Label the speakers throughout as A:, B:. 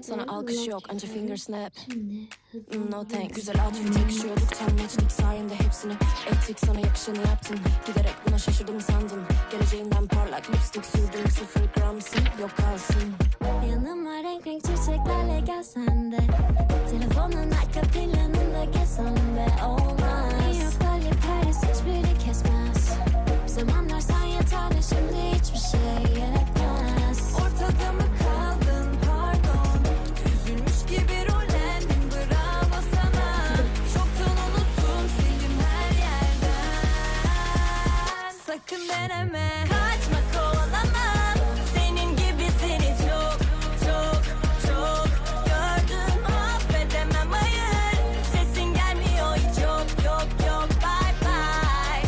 A: Sana alkış yok, anca finger snap.
B: Şimdi
A: No thanks. Güzel outfit yakışıyorduk, tam matchlik sayende hepsini ettik, sana yakışanı yaptın. Giderek buna şaşırdım sandın. Geleceğinden parlak lipstick sürdüm, 0 gramsın, yok kalsın.
B: yanıma renk renk çiçeklerle gelsen de, telefonun arka planında gezsem de olmaz. Yok böyle Paris hiçbiri kesmez. Bir zamanlar sen yeterli, şimdi hiçbir şey yetmez.
C: Ortada mı kaldın pardon, üzülmüş gibi rollendim, bravo sana. Çoktan unuttum, sildim her yerden. Sakın deneme, kaçma kovalama. Senin gibi seni çok çok çok gördüm, affedemem hayır. Sesin gelmiyor hiç, yok yok yok, bye bye.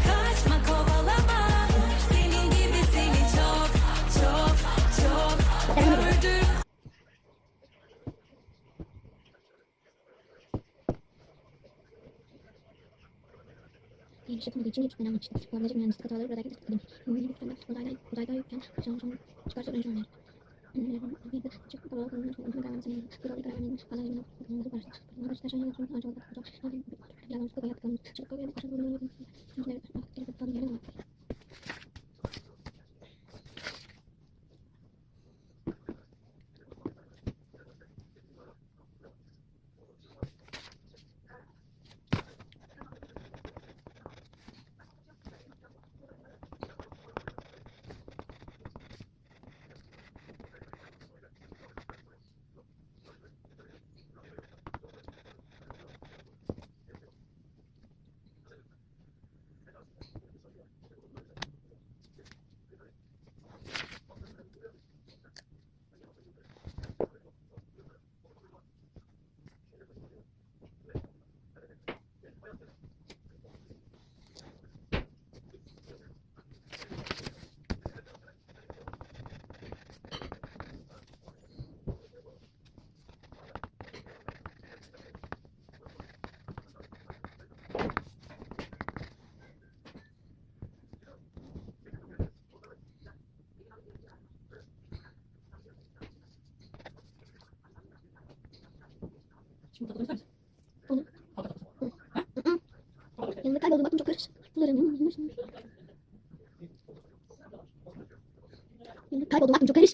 C: Kaçma kovalama, senin gibi seni çok çok çok gördüm.
B: Genç yapımı için hiç önemli işte. Babacım mühendislik hataları burada gidip dedim. Yeni bir türlü uzayda yokken çıkan son çıkarsa öğrenci olmayalım. Çıkıp kapalı kalınmış olduğunu garantileyelim. Burada bir karar verilmiş. Pazar günü okulumuzu başladık. Arkadaşlar şöyle yapıyorum. Acaba da planımız bu kadar yaptık. Çıkıp kapıya bir aşağı doğru yürüdüm. Şimdi evet, gelip kaldım yerim var. Şimdi tadını ister misin? Olur. Yanında kayboldum, baktım çok karış. Bunların yanında kayboldum, baktım çok karış.